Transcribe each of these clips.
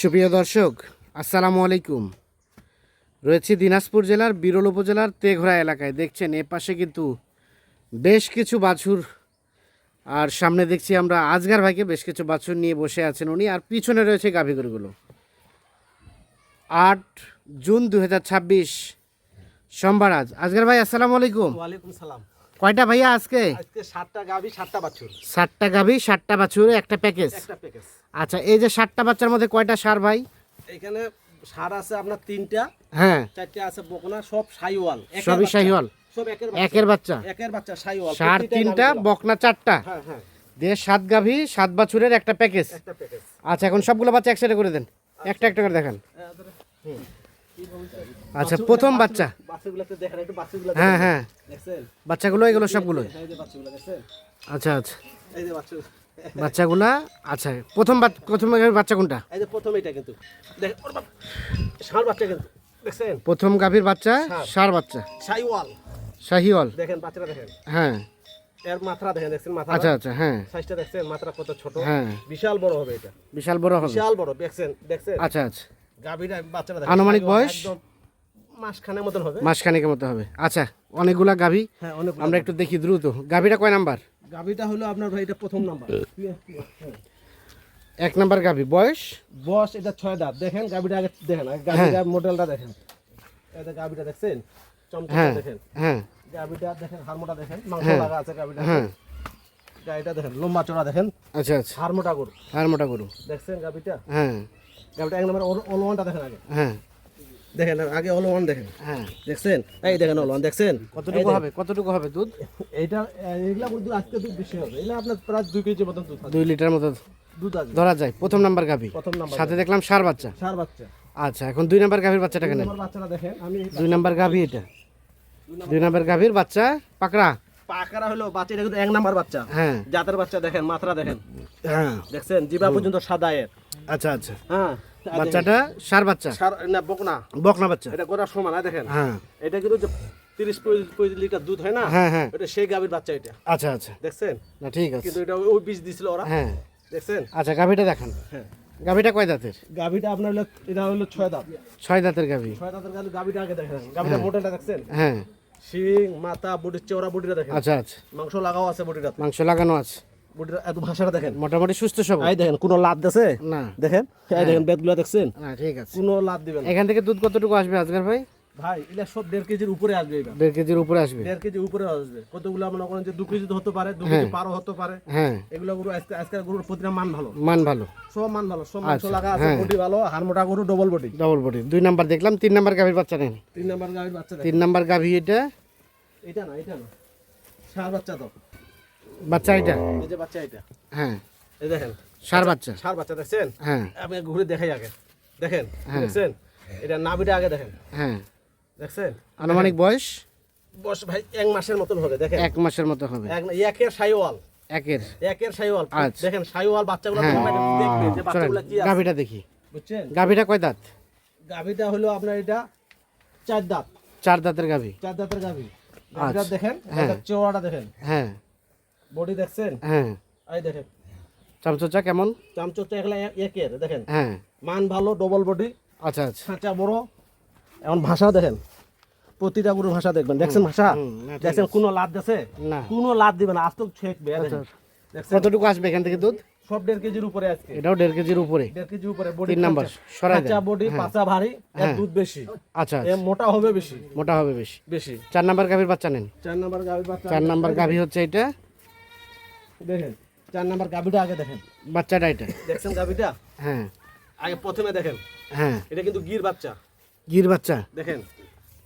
সুপ্রিয় দর্শক, আসসালামু আলাইকুম। রয়েছি দিনাজপুর জেলার বিরল উপজেলার তেঘরা এলাকায়। দেখছেন এ পাশে কিন্তু বেশ কিছু বাছুর, আর সামনে দেখছি আমরা আজগার ভাইকে বেশ কিছু বাছুর নিয়ে বসে আছেন উনি, আর পিছনে রয়েছে গাভী গরুগুলো। 8 জুন 2026 সোমবার। আজগার ভাই আসসালামু আলাইকুম। ওয়ালাইকুম সালাম। কয়টা ভাইয়া আজকে? আজকে 7টা গাভী 7টা বাছুর। 7টা গাভী 7টা বাছুর, একটা প্যাকেজ। একটা প্যাকেজ। আচ্ছা, এই যে 7টা বাচ্চার মধ্যে কয়টা সার ভাই? এখানে সার আছে আপনার 3টা, হ্যাঁ 4টা আছে বকনা, সব শাইওয়াল। সবই শাহিওয়াল, সব একের একের বাচ্চা। একের বাচ্চা শাইওয়াল। সার 3টা, বকনা 4টা, হ্যাঁ হ্যাঁ, দিয়ে 7 গাভী 7 বাছুরের একটা প্যাকেজ। একটা প্যাকেজ। আচ্ছা, এখন সবগুলো বাচ্চা একসাথে করে দেন, একটা একটা করে দেখান। আচ্ছা, প্রথম বাচ্চা। বাচ্চাগুলোকে দেখেন একটু, বাচ্চাগুলো হ্যাঁ হ্যাঁ, দেখছেন? বাচ্চাগুলো এগুলো সবগুলো। এই যে বাচ্চাগুলো দেখছেন? আচ্ছা আচ্ছা, এই যে বাচ্চা, বাচ্চাগুলা। আচ্ছা, প্রথম গাভীর বাচ্চা কোনটা? এই যে প্রথম এটা কিন্তু দেখেন, ওর বাপ, ষাঁড় বাচ্চা কিন্তু দেখছেন? প্রথম গাভীর বাচ্চা সার বাচ্চা, শাইওয়াল। শাহিওয়াল। দেখেন বাচ্চাটা দেখেন, হ্যাঁ এর মাথা দেখেন, দেখছেন মাথা? আচ্ছা আচ্ছা, হ্যাঁ সাইজটা দেখছেন? মাথা কত ছোট, হ্যাঁ, বিশাল বড় হবে এটা, বিশাল বড় হবে। বিশাল বড়। দেখছেন? দেখছেন? আচ্ছা আচ্ছা, গাভীটা বাচ্চাটা দেখেন, আনুমানিক বয়স একদম মাসখানেক মতন হবে। মাসখানেকের মতো হবে। আচ্ছা, অনেকগুলা গাভী, হ্যাঁ অনেক। আমরা একটু দেখি দ্রুত। গাভীটা কয় নাম্বার? গাভীটা হলো আপনার ভাই এটা প্রথম নাম্বার। 1 নাম্বার গাভী। বয়স? বয়স এটা 6 দাঁত। দেখেন গাভীটা আগে দেখেন, গাভীটার মডেলটা দেখেন। এটা গাভীটা দেখছেন? চমৎকার হ্যাঁ দেখেন। হ্যাঁ গাভীটা দেখেন, হাড়মোটা দেখেন, মাংস হ্যাঁ। লাগা আছে গাভীটা। হ্যাঁ, গাভীটা দেখেন, লম্বা চড়া দেখেন, আচ্ছা আচ্ছা, হাড়মোটা গরু। আর মোটা গরু। দেখছেন গাভীটা? হ্যাঁ গাভীটা 1 নাম্বার অলওয়ানটা দেখেন আগে। হ্যাঁ দেখেন আগে অলওয়ান দেখেন, হ্যাঁ। দেখছেন? এই দেখেন অলওয়ান দেখছেন? কতটুকু হবে, কতটুকু হবে দুধ? এইটা এগুলা দুধ আজকে দুধ বেশি হবে। এগুলা আপনার প্রায় 2 কেজি মতন দুধ আছে। 2 লিটার মতো দুধ আছে। ধরা যায়। প্রথম নাম্বার গাভী, প্রথম নাম্বার সাথে দেখলাম সার বাচ্চা। ষাঁড় বাচ্চা। আচ্ছা, এখন 2 নাম্বার গাভীর বাচ্চাটা কেন? আমার বাচ্চাটা দেখেন, আমি 2 নাম্বার গাভী এটা, 2 নাম্বার গাভীর বাচ্চা পাকড়া। পাকারা হলো বাচ্চাটা কিন্তু 1 নাম্বার বাচ্চা। হ্যাঁ জাতের বাচ্চা দেখেন, মাত্রা দেখেন, হ্যাঁ, দেখছেন? জিবা পর্যন্ত সাদা এর। আচ্ছা আচ্ছা। হ্যাঁ, বাচ্চাটা সার বাচ্চা, না বকনা, বকনা বাচ্চা। এটা গোড়া সমান। দেখেন হ্যাঁ এটা কিন্তু 30-35 লিটার দুধ হয় না? হ্যাঁ হ্যাঁ, এটা সেই গাভীর বাচ্চা এটা, আচ্ছা আচ্ছা, দেখছেন? না ঠিক আছে। কিন্তু এটা ওই বীজ দিছিল ওরা, হ্যাঁ, দেখছেন? আচ্ছা, গাভীটা দেখান। হ্যাঁ, গাভীটা কয় দাঁতের? গাভীটা আপনার হলো, এটা হলো 6 দাঁত। 6 দাঁতের গাভী। 6 দাঁতের গাভীটা আগে দেখেন, গাভীটা মোটাটা দেখছেন? হ্যাঁ, শিং, মাথা, বডির চওড়া বডিটা দেখেন, আচ্ছা আচ্ছা, মাংস লাগাও আছে বডিটা, মাংস লাগানো আছে, বডিটা এত ভাষাটা দেখেন, মোটামুটি সুস্থ সবল। এই দেখেন কোনো লাদ দেছে? না দেখেন, এই দেখেন বেদগুলো দেখছেন? না ঠিক আছে। কোনো লাদ দিবেন না। এখান থেকে দুধ কতটুকু আসবে আজগার ভাই? ভাই এগুলা সব 1.5 কেজির উপরে আসবে। এটা 1.5 কেজির উপরে আসবে। 1.5 কেজির উপরে আসবে। কতগুলো মনে করেন যে 2 কেজি হতে পারে, 2 কেজি পারও হতে পারে। হ্যাঁ, এগুলো গরু আজকাল গরুর প্রতিটা মান ভালো, মান ভালো, সব মান ভালো, সব মাংস আচ্ছা, লাগা আছে, হ্যাঁ। বডি ভালো, হাড়মোটা গরু, double body. Double body. 2 number দেখলাম, 3 নাম্বার গাভীর বাচ্চা নেন। 3 নাম্বার গাভীর বাচ্চা দেখেন। 3 নাম্বার গাভী এটা, এটা না, এটা না, ষাঁড় বাচ্চা তো, বাচ্চা এটা। এই যে বাচ্চা এটা, হ্যাঁ, এই দেখেন সার বাচ্চা। ষাঁড় বাচ্চা দেখছেন? হ্যাঁ আমি ঘুরে দেখাই আগে, দেখেন, হ্যাঁ। দেখছেন? এটা নাভিটা আগে দেখেন, হ্যাঁ, দেখছেন? আনুমানিক বয়স বস ভাই 1 মাসের মতন হবে। দেখেন 1 মাসের মতো হবে। একের শাইওয়াল, একের। একের শাইওয়াল। আচ্ছা। দেখেন শাইওয়াল বাচ্চাগুলো হ্যাঁ। দেখবেন যে বাচ্চাগুলো কি আছে, গাভীটা দেখি। বুঝছেন? গাভীটা কয় দাঁত? গাভীটা হলো আপনার এটা 4 দাঁত, 4 দাঁতের গাভী। 4 দাঁতের গাভী। গাভীটা আচ্ছা। দেখেন, হ্যাঁ। এটা চওড়াটা দেখেন, হ্যাঁ বডি দেখছেন? হ্যাঁ, এই দেখেন চামচোচা কেমন? চামচোটা এগুলা একের, দেখেন হ্যাঁ, মান ভালো, ডবল বডি, আচ্ছা আচ্ছা। খাঁচা বড়। এখন ভাষা দেখেন, প্রতিটা গরুর ভাষা দেখবেন, দেখছেন ভাষা? না, ঠিক দেখছেন কোনো লাদ দেছে? না। কোনো লাদ দিবে না, আজ তো ছেকবে। দেখেন, দেখছেন? কতটুকু আসবে এখান থেকে দুধ? সব 1.5 কেজির উপরে আজকে, এটাও 1.5 কেজির উপরে। 1.5 কেজির উপরে বডি। 3 নাম্বার সরাই দেন। খাঁচা বডি, পাঁচা ভারী, এর হ্যাঁ। দুধ বেশি, আচ্ছা এ আচ্ছা, মোটা হবে বেশি, মোটা হবে বেশি। বেশি। 4 নাম্বার গাভীর বাচ্চা নেন। 4 নাম্বার গাভীর বাচ্চা, 4 নাম্বার গাভী হচ্ছে এটা, দেখেন 4 নাম্বার গাভীটা আগে দেখেন, বাচ্চাটা এটা। দেখছেন গাভীটা? হ্যাঁ আগে প্রথমে দেখেন, হ্যাঁ, এটা কিন্তু গির বাচ্চা, গির বাচ্চা। দেখেন,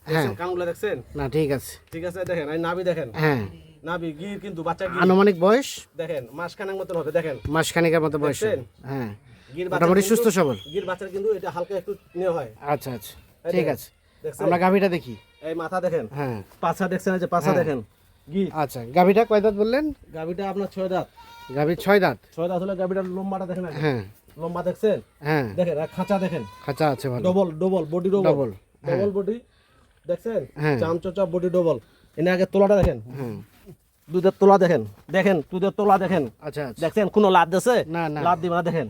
হ্যাঁ। দেখছেন কানগুলো দেখছেন? না ঠিক আছে। ঠিক আছে, দেখেন এই নাভি দেখেন, হ্যাঁ, নাভি গির কিন্তু বাচ্চা গির। আনুমানিক বয়স দেখেন মাসখানেক মতন হবে, দেখেন মাসখানেকের মতো বয়স। দেখছেন? হ্যাঁ, গির মোটামুটি কিন্তু- সুস্থ সবল। গির বাচ্চার কিন্তু এটা হালকা একটু নিয়ে হয়, আচ্ছা আচ্ছা, এই ঠিক দেখেন, আছে। দেখছেন? আমরা গাভীটা দেখি। এই মাথা দেখেন, হ্যাঁ, পাছা দেখছেন? এই যে পাছা হ্যাঁ। দেখেন, গির। আচ্ছা, গাভীটা কয় দাঁত বললেন? গাভীটা আপনার 6 দাঁত। গাভী 6 দাঁত। 6 দাঁত হলে গাভীটার লম্বাটা দেখেন আগে। হ্যাঁ লম্বা দেখছেন? হ্যাঁ, দেখেন আর খাঁচা দেখেন, খাঁচা আছে ভালো। Double double body, double, double double body, দেখছেন? হ্যাঁ। চামচোচা বডি ডবল। এনে আগে তোলাটা দেখেন, হ্যাঁ, দুধের তোলা দেখেন, দেখেন দুধের তোলা দেখেন, আচ্ছা আচ্ছা, দেখছেন কোনো লাদ দেছে? না না, লাদ দিবে না, দেখেন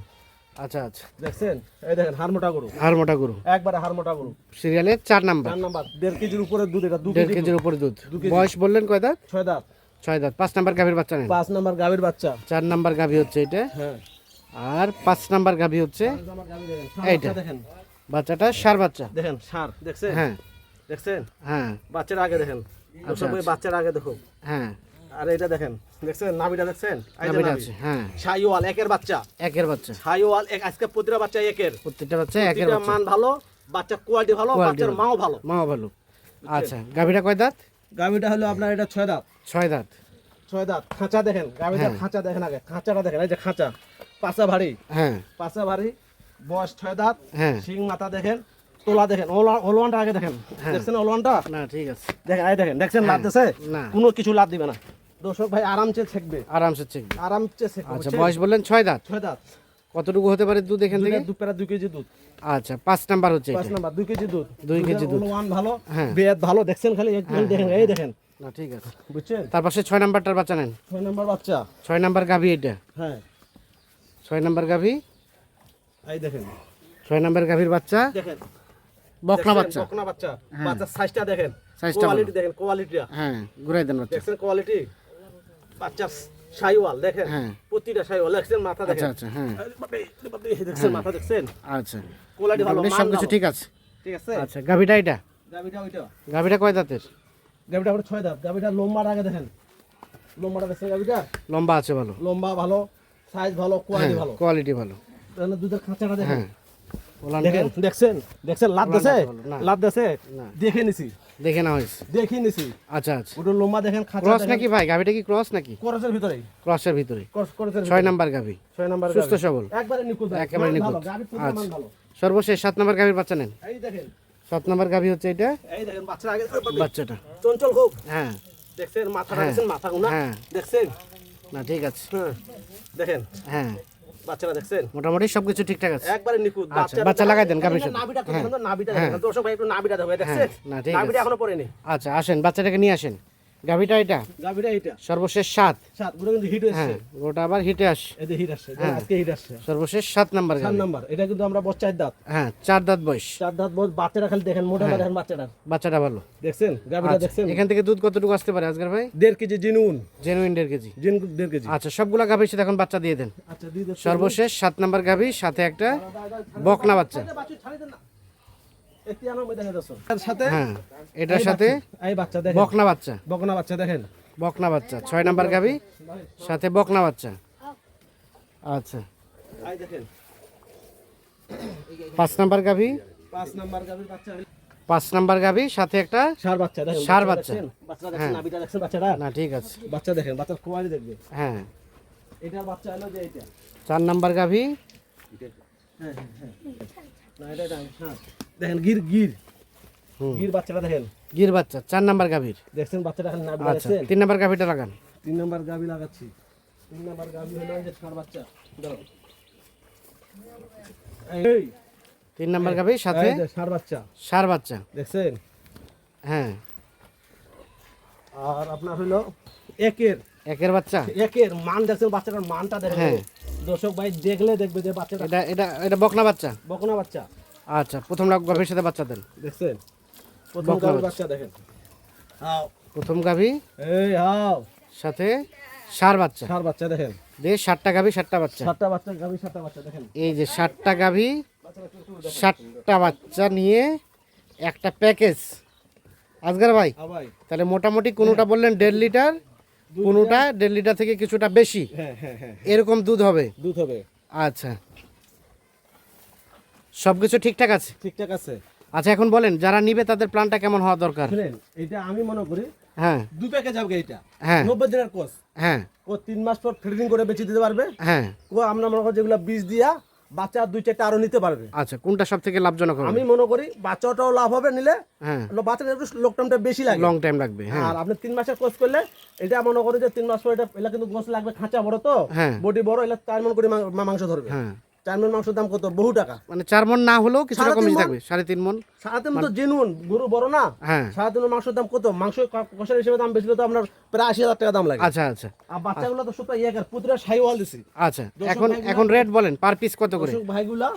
আচ্ছা আচ্ছা, দেখছেন এই দেখেন হাড় মোটা গরু, আর মোটা গরু, একবারে হাড় মোটা গরু। সিরিয়ালের 4 নাম্বার, 4 নাম্বার 1.5 কেজির উপরে দুধ, এটা 2 1.5 কেজি কেজির উপরে দুধ। 2 কেজি। বয়স বললেন কয় দাঁত? 6 দাঁত। 6 দাঁত। 5 নাম্বার গাভীর বাচ্চা নেন। 5 নাম্বার গাভীর বাচ্চা। 4 নাম্বার গাভী হচ্ছে এটা, হ্যাঁ আর 5 নাম্বার গাভী হচ্ছে 5 নাম্বার গাভী দেখেন, ষাঁড় এইটা। বাচ্চা দেখেন, বাচ্চাটা সার বাচ্চা। দেখেন ষাঁড় দেখছেন, হ্যাঁ দেখছেন হ্যাঁ বাচ্চার আগে দেখেন, দর্শক ভাই বাচ্চার আগে দেখো। হ্যাঁ, আর এটা দেখেন, দেখছেন নাভিটা দেখছেন, এই যে গাভীটা নাভি। আছে, হ্যাঁ শাহিওয়াল একের বাচ্চা, একের বাচ্চা, শাহিওয়াল আজকে প্রতিটা বাচ্চা একের, প্রত্যেকটা বাচ্চা একের প্রতিটা বাচ্চা, মান ভালো, বাচ্চা কোয়ালিটি ভালো, Quality বাচ্চার ভালো। মাও ভালো। মাও ভালো। আচ্ছা, গাভীটা কয় দাঁত? গাভীটা হলো আপনার এটা 6 দাঁত। 6 দাঁত। 6 দাঁত। খাঁচা দেখেন, গাভীটার হ্যাঁ। খাঁচা দেখেন আগে, খাঁচাটা দেখেন, এই যে খাঁচা, পাছা ভারী, হ্যাঁ পাছা ভারী, বয়স 6 দাঁত, হ্যাঁ, শিং মাথা দেখেন, তোলা দেখেন, ওলওয়ানটা আগে দেখেন, হ্যাঁ। দেখছেন ওলওয়ানটা, না ঠিক আছে, দেখেন এই দেখেন, দেখছেন লাভ দিছে, না। কোনো কিছু লাভ দিবে না, দর্শক ভাই আরামসে ছেকবে, আরামসে চেকবে। আরামসে ছেকবে। আচ্ছা, বয়স বললেন 6 দাঁত। 6 দাঁত। কতটুকু হতে পারে দুধ এখান থেকে? দুধ প্রায় 2 কেজি দুধ। আচ্ছা, 5 নাম্বার হচ্ছে 5 এটা। নাম্বার 2 কেজি দুধ। 2 কেজি দুধ। ওলওয়ান ভালো, হ্যাঁ। বেদ ভালো, দেখছেন খালি দেখেন, এই দেখেন, না ঠিক আছে। বুঝছেন? তার পাশে 6 নাম্বারটার বাচ্চা নেন। 6 নাম্বার বাচ্চা। 6 নাম্বার গাভী এটা। হ্যাঁ 6 নাম্বার গাভী, এই দেখেন, 6 নাম্বার গাভীর বাচ্চা, দেখেন বকনা দেখছেন? বাচ্চা। বকনা বাচ্চা, বাচ্চার সাইজটা দেখেন, সাইজটা ভালো। কোয়ালিটি দেখেন, কোয়ালিটিটা হ্যাঁ, ঘুরাই দেন বাচ্চা। দেখছেন, কোয়ালিটি বাচ্চার শাহিওয়াল দেখেন, হ্যাঁ। প্রতিটা শাহিওয়াল দেখছেন, মাথা আচ্ছা দেখেন, আচ্ছা, হ্যাঁ আরে বাপরে, আরে বাপরে, দেখছেন মাথা দেখছেন, আচ্ছা, কোয়ালিটি ভালো, মোটামুটি মান সবকিছু ভালো। ঠিক আছে। ঠিক আছে। আচ্ছা, গাভীটা এটা, গাবিটা ওইটা, গাভীটা কয় দাঁতের? গাবিটা আবার 6 দাঁত। গাবিটা লম্বাটা আগে দেখেন, লম্বাটা দেখছেন, গাবিটা লম্বা আছে ভালো, লম্বা ভালো, সাইজ ভালো, হ্যাঁ কোয়ালিটি ভালো, কোয়ালিটি ভালো, তাহলে দুধের খাঁচাটা দেখেন, হ্যাঁ ওলানটা দেখেন, দেখছেন, দেখছেন লাভ দেছে, ভালো, না। লাভ দেছে, না। দেখে নিছি, দেখে না হয়েছে। দেখে নিছি, আচ্ছা আচ্ছা, ওটা লম্বা দেখেন, খাঁচা ক্রস দেখেন, নাকি ভাই? গাভীটা কি ক্রস নাকি? করসের ভিতরে, ক্রসের ভিতরে। করসের 6 নাম্বার গাভী, 6 নাম্বার সুস্থ গাভী। সবল, একবারে নিখুঁত, একেবারে মান নিখুঁত। ভালো, গাভীর প্রতি মান আচ্ছা। ভালো। সর্বশেষ 7 নাম্বার গাভীর বাচ্চা নেন। এই দেখেন, 7 নাম্বার গাভী হচ্ছে এটা, এই দেখেন বাচ্চা আগে বাচ্চাটা। চঞ্চল হোক, হ্যাঁ দেখছেন মাথাটা, হ্যাঁ। দেখছেন মাথা গুনা, হ্যাঁ। দেখছেন, না ঠিক আছে, হ্যাঁ দেখেন হ্যাঁ বাচ্চাটা দেখছেন, মোটামুটি সবকিছু ঠিকঠাক আছে। একবারে নিখুঁত। আচ্ছা, বাচ্চা লাগাই দেন গাভীর সাথে। নাভিটা কত হ্যাঁ। সুন্দর, নাভিটা হ্যাঁ। দেখেন, দর্শক ভাই একটু নাভিটা দেখো, দেখছেন, না ঠিক নাভিটা আছে। এখনো পড়েনি। আচ্ছা, আসেন বাচ্চাটাকে নিয়ে আসেন। গাভীটা এটা গাভিটা এইটা সর্বশেষ 7। সাত গুলো কিন্তু হিট হ্যাঁ, হচ্ছে, ওটা আবার হিটে আস। এতে হিট আসছে, হ্যাঁ। আজকে হিট আসছে। সর্বশেষ 7 নাম্বার 4 গাভী। নাম্বার, এটা কিন্তু আমরা বস 4 দাঁত, হ্যাঁ, 4 দাঁত বয়স। 4 দাঁত বস, বাচ্চাটা খালি দেখেন, মোটাটা দেখেন বাচ্চাটা, বাচ্চাটা ভালো। দেখছেন গাভিটা আচ্ছা, দেখছেন, এখান থেকে দুধ কতটুকু আসতে পারে আজকের ভাই? 1.5 কেজি জিনুন, জেনুইন 1.5 কেজি। 1.5 কেজি। আচ্ছা, সবগুলা গাভীর সাথে এখন বাচ্চা দিয়ে দেন। আচ্ছা দিয়ে দিচ্ছি। সর্বশেষ 7 নাম্বার গাভী, সাথে একটা বকনা বাচ্চা। বাচ্চা ছাড়ি দেন না, একটি আনো মে দেখে দাও এর সাথে, হ্যাঁ, এটার সাথে এই বাচ্চা দেখেন, বকনা বাচ্চা। বকনা বাচ্চা দেখেন, বকনা বাচ্চা 6 নাম্বার গাভী, সাথে বকনা বাচ্চা। আচ্ছা, এই দেখেন 5 নাম্বার গাভী, 5 নাম্বার গাভির বাচ্চা, 5 নাম্বার গাভী, সাথে একটা ষাঁড় বাচ্চা দেখেন, ষাঁড় বাচ্চা। দেখছেন? বাচ্চা দেখছেন, নাভিটা দেখছেন বাচ্চাটা, না ঠিক আছে, বাচ্চা দেখেন, বাচ্চার কোয়ালিটি দেখবে, হ্যাঁ। এটার বাচ্চা হলো যে এটা, 4 নাম্বার গাভী, হ্যাঁ হ্যাঁ না এটা হ্যাঁ দেখেন, গির গির হুম। গির বাচ্চাটা দেখেন, গির বাচ্চা 4 নাম্বার গাভীর। দেখছেন বাচ্চাটা খালি নাভিটা আচ্ছা, দেখছেন। 3 নাম্বার গাভীটা লাগান। 3 নাম্বার গাভি লাগাচ্ছি, 3 নাম্বার গাভি হলো এই যে ষাঁড় বাচ্চা, দাও এই 3 নাম্বার গাভী, সাথে এই যে ষাঁড় বাচ্চা, সার বাচ্চা। দেখছেন, হ্যাঁ, আর আপনার হলো একের একের বাচ্চা। একের মান দেখছেন, বাচ্চাটার মানটা দেখেন, হ্যাঁ। দর্শক ভাই দেখলে দেখবে যে বাচ্চাটা এটা এটা এটা বকনা বাচ্চা। বকনা বাচ্চা, আচ্ছা, প্রথম গাভীর সাথে বাচ্চা দেন। দেখছেন, প্রথম বকনা গাভির বাচ্চা। বাচ্চা দেখেন, হাও প্রথম গাভী, এই হাও সাথে সার বাচ্চা। ষাঁড় বাচ্চা দেখেন, দিয়ে 7টা গাভী, 7টা বাচ্চা। 7টা বাচ্চা গাভি, 7টা বাচ্চা দেখেন, এই যে 7টা গাভী, 7টা বাচ্চা নিয়ে একটা প্যাকেজ। আজগার ভাই, ভাই তাহলে মোটামুটি কোনোটা বললেন 1.5 লিটার, কোনোটা 1.5 লিটার থেকে কিছুটা বেশি, হ্যাঁ হ্যাঁ হ্যাঁ এরকম দুধ হবে। দুধ হবে, আচ্ছা, সবকিছু ঠিকঠাক আছে। ঠিকঠাক আছে। আচ্ছা, এখন বলেন যারা নিবে তাদের প্ল্যানটা কেমন হওয়া দরকার? শুনেন, এটা আমি মনে করি হ্যাঁ 2 প্যাকেজ হবে এটা, হ্যাঁ 90 দিনের কোর্স, হ্যাঁ ও 3 মাস পর ট্রেডিং করে বেঁচে দিতে পারবে, হ্যাঁ। ও আমরা মনে করি যেগুলো বীজ দিয়া বাচ্চা 2-4টা আরো নিতে পারবে। আচ্ছা, কোনটা সব থেকে লাভজনক হবে? আমি মনে করি বাচ্চাটাও লাভ হবে নিলে, হ্যাঁ, বাচ্চাটা একটু লোক টাইমটা বেশি লাগে, লং টাইম লাগবে। হ্যাঁ, আর আপনি 3 মাসের কোর্স করলে এটা মনে করি যে 3 মাস পর এটা কিন্তু গোস লাগবে, খাঁচা বড় তো, হ্যাঁ। বডি বড়, এটা 4 মণ করে মাংস ধরবে, হ্যাঁ, 4 মন মাংসের দাম কত? বহু টাকা। মানে 4 মণ না হলেও কিছুটা 3.5 কমে মণ? থাকবে, 3.5 মণ। 3.5 মন তো জেনুইন, গরু বড় না। হ্যাঁ। 3.5 মন মাংসের দাম কত? মাংস কষার হিসেবে দাম বেশি হলে তো আপনার প্রায় 80,000 টাকা দাম লাগে। আচ্ছা আচ্ছা আর বাচ্চাগুলো তো সব ইয়ে পুত্রা সাইওয়াল দিছি। আচ্ছা, দর্শক এখন ভাইগুলা- এখন রেট বলেন পার পিস কত করে? দর্শক ভাইগুলা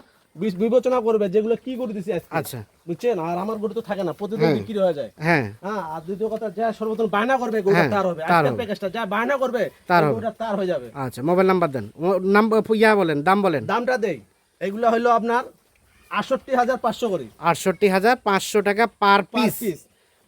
বিবেচনা করবে যেগুলো কি করে দিছি আজকে। আচ্ছা। বুঝছেন? আর আমার গরু তো থাকে না, প্রতিদিন বিক্রি হয়ে যায়। হ্যাঁ হ্যাঁ, আর দ্বিতীয় কথা, যা সর্বপ্রথম বায়না করবে গরুটা হ্যাঁ, তার হবে। তার আজকের হবে। প্যাকেজটা যা বায়না করবে তার ওই হবে। গরুটা তার হয়ে যাবে। আচ্ছা, মোবাইল নাম্বার দেন, নাম ইয়া বলেন, দাম বলেন। দামটা দেই, এগুলো হলো আপনার 68,500 করে 68,500 টাকা পার পিস। পিস।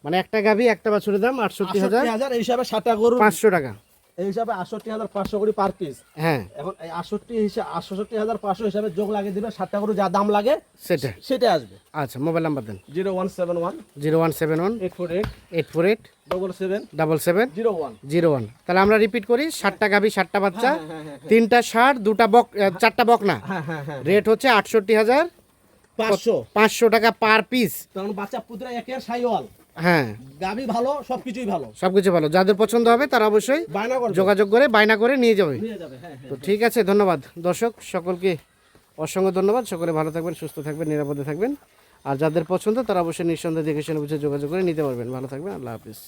মানে একটা গাভী একটা বাছুরের দাম 68,500 68,000 এই হিসাবে 60টা গরু টাকা। এই হিসাবে 68,500 করে পার পিস। হ্যাঁ এখন এই 68,500 হিসাবে যোগ লাগিয়ে দিবে, 60টা গরু যা দাম লাগে সেটা। সেটা আসবে। আচ্ছা, মোবাইল নাম্বার দেন। 0171 0171 848 848 77 77 01। 01। তাহলে আমরা রিপিট করি, 60টা গাভী 60টা বাচ্চা, হ্যাঁ, 3টা ষাঁড় 2টা বক 4টা বকনা। হ্যাঁ। রেট হচ্ছে 500 টাকা পার পিস। কারণ বাচ্চা পুত্রা একের সাইওয়াল, হ্যাঁ, গাবি ভালো, সবকিছুই ভালো। সবকিছু ভালো। যাদের পছন্দ হবে তারা অবশ্যই বায়না করবে, যোগাযোগ করে বায়না করে নিয়ে যাবে। নিয়ে যাবে। হ্যাঁ। তো ঠিক আছে, ধন্যবাদ দর্শক, সকলকে অসংখ্য ধন্যবাদ। সকলে ভালো থাকবেন, সুস্থ থাকবেন, নিরাপদে থাকবেন। আর যাদের পছন্দ তারা অবশ্যই নিঃসন্দেহে দেখে শুনে বুঝে যোগাযোগ করে নিতে পারবেন। ভালো থাকবেন, আল্লাহ হাফিজ।